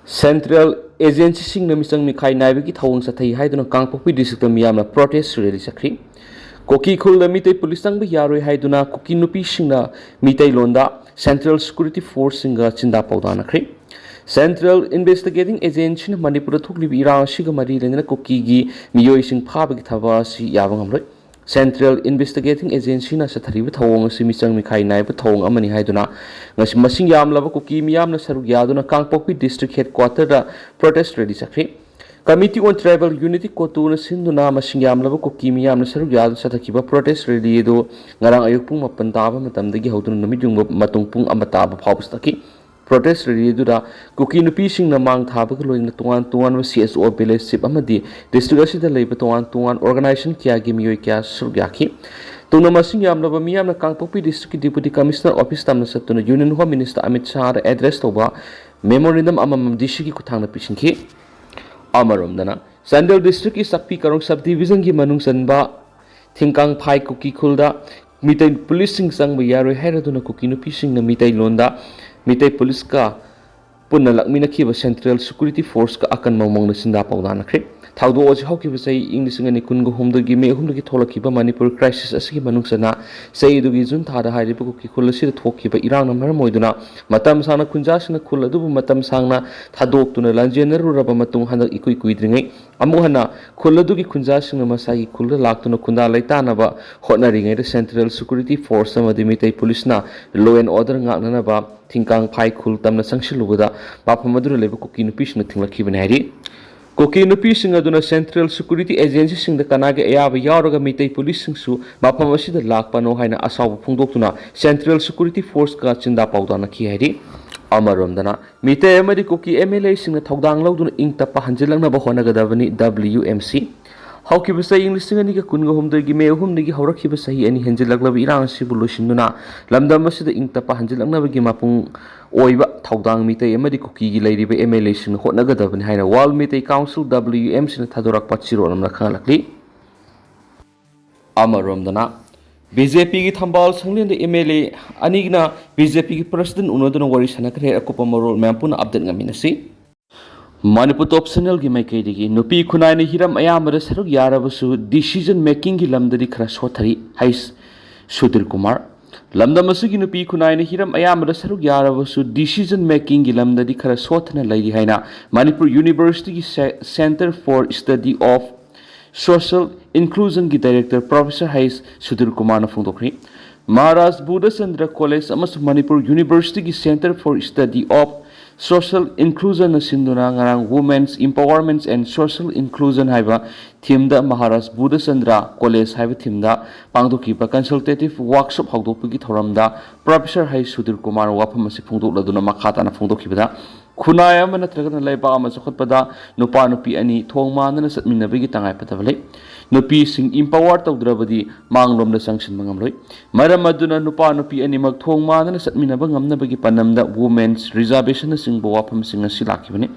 Central Agency Singna Misang Mikai Naibiki Tawang Satai Haiduna Kangpopi District Miyamna protest rally sakri. Kuki Khulda Meetei Pulisang Yaroi Haiduna Kuki Nupi Singna Meeteilon Central Security Force Singga chinda paodanakre. Central Investigating Agency Manipura Thukli Irang Shigamari Lena Kuki gi Miyoi Sing Pabik Tavasi Yavangamre. Central Investigating Agency na Sathari Tawang Simisang Mikai Naib Tawang Amani Haiduna Masing Yam Lava Kuki Miyam na Saruyaduna Kangpopi District Headquarter protest rally sakri. Committee on Tribal Unity Kotuna Sinduna Masingam Lava Kuki Miyam na Saruyad Satakiba protest rally do Ngarang Ayupung Mapantaba Matamdagi Hautun Namidung Matungpung Amataba Paustaki. Protest rally do Kuki Nupi Sing na Mang Tabakalo in the Tuan was CSO Village Sip Amadi, District the Labor Tuan Organization Kia Gimio Kia Suryaki. Tuna Masing Yam Lava Miyam na Kangpopi District Deputy Commissioner Office Tamna Satuna Union Home Minister Amit Shah address Toba Memorandum Amam Dishiki Kutana Pishinki Amarum Dana Sandal District is Sakpi Karong Subdivision Gi Manung Sanba Thinkang Pai Kuki Kulda Meetei Policing Sang Bayaro Heraduna Kuki Nupi Sing na Meeteilon Meetei Police ka Punna Lakmina Kiba Central Security Force ka akan mamong na sinda paodanakre. Thaudo oji hawkiba say English ngani kungo humdagi me humdagi tholakiba Manipur crisis asigi manungsana say dugi jun thada hairiba kuki khulasi thokiba irang na maram oiduna matam sangna kunjasina khul adubu matam sangna thadoktuna lanjener ruraba matung handak ikui kuidringai amu hana khul adugi kunjasina masagi khul laktuna kunda laitanaba hotnaringai Central Security Force amadi Meetei Police na law and order ngaknana ba Thinkang Pai khul tamna sangshilubada bapamadura leba Kuki Nupi sing thinglakibana hairi Kuki Nupi sing aduna Central Security Agency sing the Kanage Ayaba Yaroga Meetei Police sing su Mapamasi the Lakpano Haina Asawa Pungdokuna Central Security Force ka chinda paodanaki hairi Amarum dana Meetei amadi Kuki MLA sing the Togdang Lauduna Ingtapa Hanjilang na Bahonagadavani WMC Hawkiba say English singani ka kungo humdagi me humnigi hawrakiba sahi ani Hanjilaglabi Irang Sibulushinduna Lamdamasi the Ingtapa Hanjilang Nabagi Mapung Oiba Togdang Meetei amadi Kuki gi Lady MLA sing Hotnagadavani Haina Wall Meetei Council WMC na Thadorak Pachiro Namna Khalakli Amarum dana BJP ki Thambal Sanglin the MLA Anigna BJP ki President Unoduna Wari Sanakre Akupa Marol Mampuna Abdel Ngaminasi Manipur top channel gi mai kaidigi nupi khunai ni hiram ayamara saruk yarabasu decision making gi lamdari khara sothari hais Sudhir Kumar lamdam asigi nupi khunai ni hiram ayamara saruk yarabasu decision making gi lamdari khara sothna lairi haina Manipur University gi Center for Study of Social Inclusion gi director Professor Hais Sudhir Kumar na phongdokri Maharaj Buddha Chandra College amas Manipur University gi Center for Study of Social Inclusion na sinduna ngarang Women's Empowerment and Social Inclusion haiba theme da Maharaj Buddha Chandra College haiba theme da pangdokiba consultative workshop hawdokpagi thoramda Professor Hai Sudhir Kumar wafam asi phongdokladuna makhatana phongdokibada khunai ama natragana laiba ama chokhatpada nupa nupi ani thongmanana satminabagi tangai patabale nupi sing empower tawdrabadi manglomna sanction mangamloi maram aduna nupa nupi ani mak thongmanana satminaba ngamnabagi panamda women's reservation sing bawafam sing asi lakibani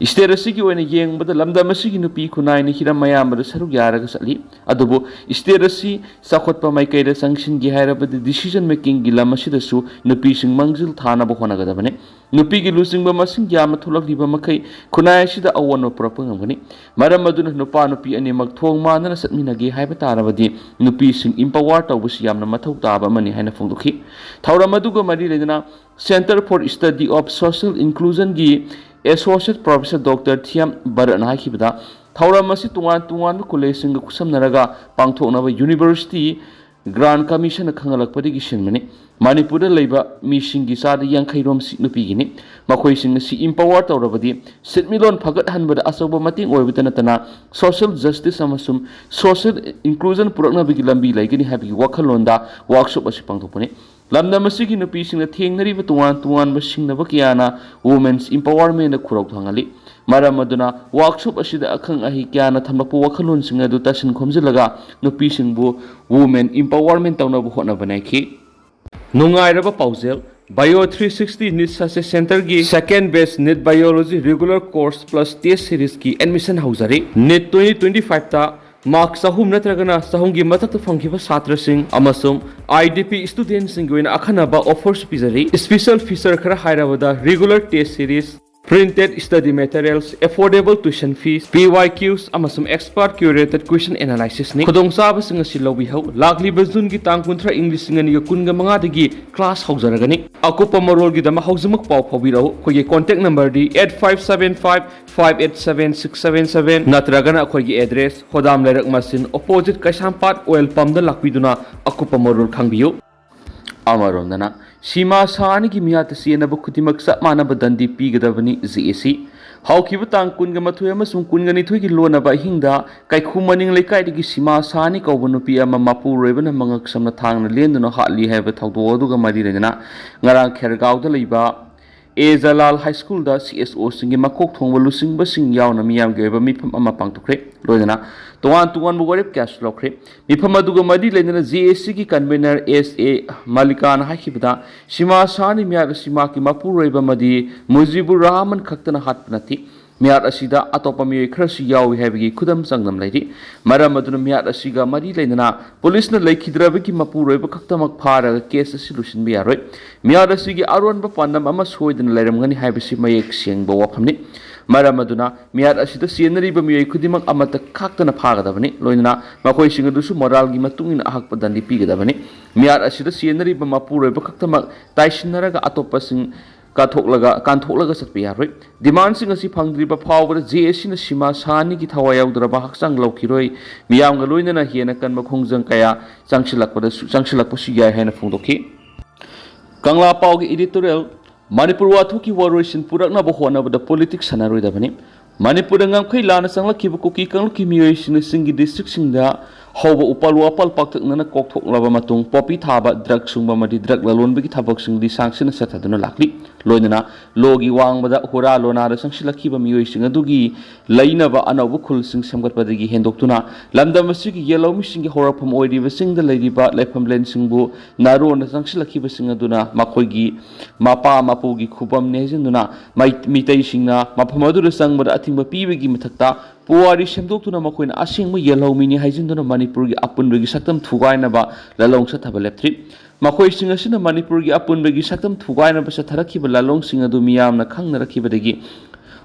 State asigi oina yengbada lamdam asigi nupi khunai ni hiram mayamada saruk yaraga satli adubo state asi sakhotpa maikaida sanction gi hairabadi decision making gi lamasida su nupi sing mangjil thana ba honagadabane nupi gi lusing ba masing yama tholakliba makai khunai asida awono propangam maram aduna nupa nupi ani mak thong manana satmina gi haiba tarabadi nupi sing empower tawbusi yamna mathau taba mani haina phongdokhi thawramaduga mari ledana Center for Study of Social Inclusion gi Associate Professor Dr. Thiam Baran Hakibada Thauramasi Tungan College sing kusamnaraga pangthoknaba University Grand Commission khangalakpadi gi sinmani Manipur leiba mising gi sada yankairom nupi gini makhoi sing si empower tawrabadi sitmilon phagat hanbada asoba mating oibata natana social justice amasum social inclusion purakna bigi lambi laigini habi wakhalonda workshop asi pangthokpani lamdam asigi nupi sing thengnariba tungan basingna bakiyana women's empowerment na khurok thangali maram aduna workshop asida akhang ahi kyana thamlakpu wakhalon sing adu tasin khomjilaga nupi singbu women empowerment tawnabu hotna banaiki nungairaba paujel Bio 360 NEET Success Center ki second best NEET Biology regular course plus test series ki admission hauzari NEET 2025 ta mark sahum natragana sahumgi matak fangkiba satra sing amasum IDP students sing goina akhanaba offers pizari special feature khara hairabada regular test series printed study materials, affordable tuition fees, PYQs, amasum expert curated question analysis ni khudong sabasing asi lobi hau lakli bazun gi tang kuntra English ngani ga kunga manga dagi class haujaragani akupa marol gi dama haujumak pau phobirau khogi contact number di 8575587677 natragana khogi address hodam lerak masin opposite Kaisampat oil pump da lakpiduna akupa marol khangbiu amarondana Sima Sani ki miyata siena bu khutimak sa mana badandi pigadabani ZAC haukibu tang kunga mathui amasung kunga ni thui ki lona ba hingda kai khumaning leikai digi Sima Sani kaubanu pi ama mapu roibana mangak samna thangna lenduna hatli haiba thawdo aduga mari rena ngarang khergaw da leiba Jalal High School da CSO singi makok thongba lusing ba sing yauna miyam ge ba mifam ama pangtukre loidana tuan bu gorip cash lokre mifam aduga madi lendana ZAC ki convener SA Malikan hakibda Sima Sani miyar sima ki mapu roiba madi Mujibur Rahman khaktana hatpnati miyar asida atopa miyoi khrasi yawi haibigi khudam sangnam lairi maram aduna miyar asiga mari lendana police na laikhidrabiki mapu roiba khaktamak pharaga case solution bi yaroi miyar asigi aron ba pandam ama soidana lairamgani haibisi mayek sengba wafamni maram aduna miyar asida senari ba miyoi khudimak amata khaktana phagadabani loinana makoi singadusu moral gi matungina ahakpa dandi pigadabani miyar asida senari ba mapu roiba khaktamak taisinaraga atopa sing kantholaga sakpi yaroi demand sing asi phangdriba phawbada JAC na Sima Sani ki thawa yaudraba haksang lokhiroi miyam ga loinana hiena kanba khongjang kaya changsilakpa su yai haina phungdokhi Kangla Pau gi editorial Manipur wathu ki waroisin purakna bo hona bada politics sanaroi dabani Manipur ngamkhai lana sanglakhiba Kuki Kangluki miyoi singi district singda hauba upal wapal paktaknana kokthok matung popi thaba drug sungba madi drug lalonbagi thabak singdi sangsina sathaduna lakli loinana logi wangbada hora lonara sangsilakhiba miyoi sing adugi lainaba anawbu khul sing samgatpadagi hendoktuna lamdamasigi yellow mising horapham oiriba singda leiriba lepham len singbu narona sangsilakhiba sing aduna makhoigi mapa mapugi khubam nejinduna mitei singna maphamadura sangmada athingba pibagi mathakta Puari semdoktuna makoina asingmu yellow mini haijinduna Manipur gi apunbagi saktam thugainaba lalong sathaba leptri makoi singasina Manipur gi apunbagi saktam thugainaba satharakhiba lalong singadu miyamna khangnarakibadagi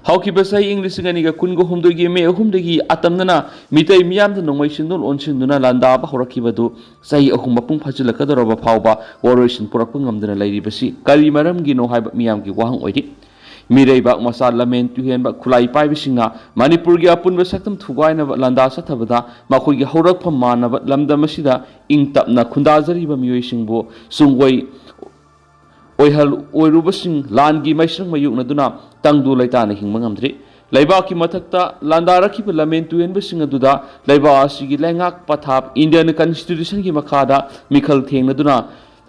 haukiba sai English ngani ga kungo humdogi me humdagi atamnana mitai miyamda nongmai sindul onsinduna landa ba horakibadu sai ahum mapung phajilakadoroba phawba woroisin purakpa ngamdana lairibasi kali maram gi no haiba miyam gi wahang oiri Mireibak masa lamen tuhen bak kulai pai bisingna Manipur gi apun basaktam thugaina landa sathabada makoi gi horak phamana lamda masida ingtapna khundazari ba miyoi singbo sungwai oihal oirubasing lan gi maisrang mayukna duna tangdu laitana hingmangamdri Laiba ki mathakta landara ki lamen tuhen basing aduda laiba asigi lengak pathap Indian Constitution gi makhada mikhal thengna duna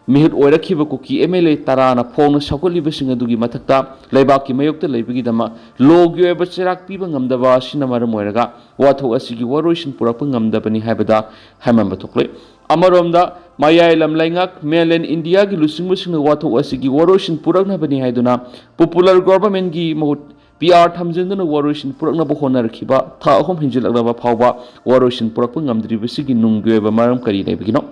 Mihut oirakhiba Kuki MLA tarana phongna sakoliba singa dugi mathakta laibaki mayokta leibigi dama logi oiba chirak piba ngamdaba sina maram oiraga wathok asigi waroisin purakpa ngamdabani haibada haimamba thokle amaromda Meeteilon laingak mainland India gi lusingba singna wathok asigi waroisin puraknabani haiduna popular government gi mahut PR thamjinduna waroisin puraknaba honarkhiba tha ahom hinjilaknaba phawba waroisin purakpa ngamdribasigi nunggi oiba maram kari leibigino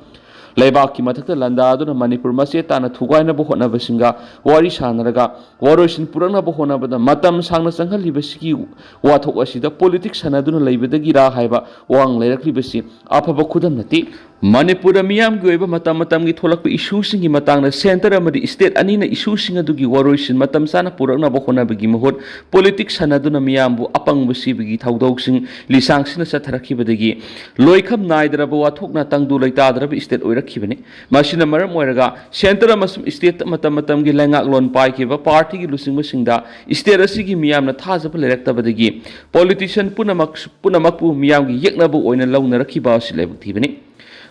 Laibak ki mathakta landa aduna Manipur mase tana thugaina bo hona basinga wari sanaraga waroisin purana bo hona bada matam sangna sanghali basiki wathok asida politics sanaduna leibadagi ra haiba wang leirakli basi aphaba khudam nati Manipur miyam gi oiba matam gi tholakpa issue singi matangna center amadi state anina issue singa dugi waroisin matam sana purakna bo hona bagi mahut politics sanaduna miyam bu apang basi bagi thaudok sing lisang sina satharakhi badagi loikham naidraba wathokna tangdu leitadraba state oirakhi Masina maram oiraga center amasum state matam gi lengak lon pai kiba party gi lusing masingda state asigi miyamna thajaba leraktabadagi politician punamak pu miyam gi yeknabu oina launa rakhiba silebuk thibani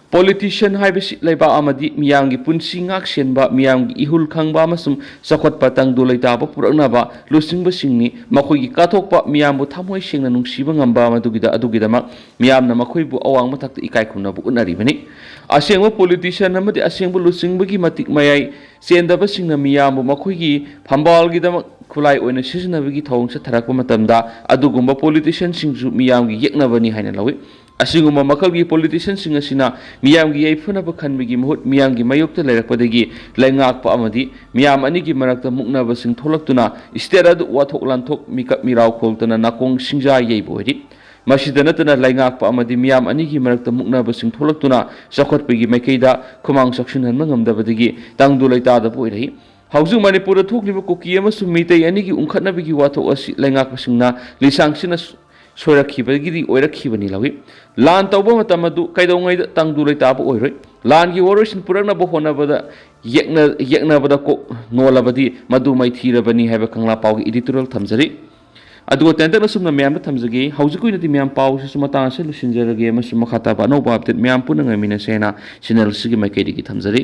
Politician haibisi laiba amadi miyamgi punsi ngak senba miyamgi ihul khangba amasum sakhotpa tangdu leitaba puraknaba lusingba singni makhoigi kathokpa miyambu thamoi sengna nungsiba ngamba adugidama miyamna makhoibu awang mathakta ikai khumnabu unaribani asengba politician amadi asengba lusingbagi matik mayai sendaba singna miyambu makhoigi phambalgidama khulai oina sisinabagi thawng sa tharakpa matamda adugumba politician singju miyamgi yeknabani haina lawi ꯑꯁꯤꯒꯨꯝꯕ ꯃꯈꯜꯒꯤ ꯄꯣꯂꯤꯇꯤꯁꯤꯌꯟꯁꯤꯡ ꯑꯁꯤꯅ ꯃꯤꯌꯥꯝꯒꯤ ꯌꯩꯐꯅꯕ ꯈꯟꯕꯒꯤ ꯃꯍꯨꯠ ꯃꯤꯌꯥꯝꯒꯤ ꯃꯥꯌꯣꯛꯇ ꯂꯩꯔꯛꯄꯗꯒꯤ ꯂꯩꯉꯥꯛꯄ ꯑꯃꯗꯤ ꯃꯤꯌꯥꯝ ꯑꯅꯤꯒꯤ ꯃꯔꯛꯇ ꯃꯨꯛꯅꯕꯁꯤꯡ ꯊꯣꯛꯂꯛꯇꯨꯅ ꯁ꯭ꯇꯦꯠ ꯑꯗꯨ ꯋꯥꯊꯣꯛ ꯂꯥꯟꯊꯣꯛ ꯃꯤꯀꯞ ꯃꯤꯔꯥꯎ ꯈꯣꯜꯇꯅ ꯅꯥꯀꯣꯡ ꯁꯤꯡꯖꯥ ꯌꯩꯕ ꯑꯣꯏꯔꯤ ꯃꯁꯤꯗ ꯅꯠꯇꯅ ꯂꯩꯉꯥꯛꯄ ꯑꯃꯗꯤ ꯃꯤꯌꯥꯝ ꯑꯅꯤꯒꯤ ꯃꯔꯛꯇ ꯃꯨꯛꯅꯕꯁꯤꯡ ꯊꯣꯛꯂꯛꯇꯨꯅ ꯆꯥꯎꯈꯠꯄꯒꯤ ꯃꯥꯏꯀꯩꯗ ꯈꯨꯃꯥꯡ ꯆꯥꯎꯁꯤꯟꯍꯟꯕ ꯉꯝꯗꯕꯗꯒꯤ ꯇꯪꯗꯨ ꯂꯩꯇꯥꯗꯕ ꯑꯣꯏꯔꯛꯏ ꯍꯧꯖꯤꯛ ꯃꯅꯤꯄꯨꯔꯗ ꯊꯣꯛꯂꯤꯕ ꯀꯨꯀꯤ ꯑꯃꯁꯨꯡ ꯃꯤꯇꯩ ꯑꯅꯤꯒꯤ ꯎꯪꯈꯠꯅꯕꯒꯤ ꯋꯥꯊꯣꯛ ꯑꯁꯤ ꯂꯩꯉꯥꯛꯄꯁꯤꯡꯅ ꯂꯤꯁꯥꯡꯁꯤꯟꯅ ꯁꯣꯏꯔꯛꯈꯤꯕꯒꯤꯗꯤ ꯑꯣꯏꯔꯛꯈꯤꯕꯅꯤ ꯂꯧꯏ ꯂꯥꯟ ꯇꯧꯕ ꯃꯇꯝ ꯑꯗꯨ ꯀꯩꯗꯧꯉꯩꯗ ꯇꯪꯗꯨ ꯂꯩꯇꯥꯕ ꯑꯣꯏꯔꯣꯏ ꯂꯥꯟꯒꯤ ꯋꯥꯔꯣꯏꯁꯤꯟ ꯄꯨꯔꯛꯅꯕ ꯍꯣꯠꯅꯕꯗ ꯌꯦꯛꯅꯕꯗ ꯀꯣꯛ ꯅꯣꯜꯂꯕꯗꯤ ꯃꯗꯨ ꯃꯥꯏꯊꯤꯔꯕꯅꯤ ꯍꯥꯏꯕ ꯀꯪꯂꯥ ꯄꯥꯎꯒꯤ ꯏꯗꯤꯇꯣꯔꯤꯌꯦꯜ ꯊꯝꯖꯔꯤ ꯑꯗꯨꯒ ꯇꯦꯟꯇꯛꯅ ꯁꯨꯝꯅ ꯃꯌꯥꯝꯗ ꯊꯝꯖꯒꯦ ꯍꯧꯖꯤꯛ ꯑꯣꯏꯅꯗꯤ ꯃꯌꯥꯝ ꯄꯥꯎꯁꯤꯁꯨ ꯃꯇꯥꯡ ꯑꯁꯤ ꯂꯣꯏꯁꯤꯟꯖꯔꯒꯦ ꯑꯃꯁꯨꯡ ꯃꯈꯥ ꯇꯥꯕ ꯑꯅꯧꯕ ꯑꯞꯗꯦꯠ ꯃꯌꯥꯝ ꯄꯨꯟꯅ ꯉꯥꯏꯃꯤꯟꯅꯁꯦ ꯍꯥꯏꯅ ꯆꯦꯅꯦꯜ ꯑꯁꯤꯒꯤ ꯃꯥꯏꯀꯩꯗꯒꯤ ꯊꯝꯖꯔꯤ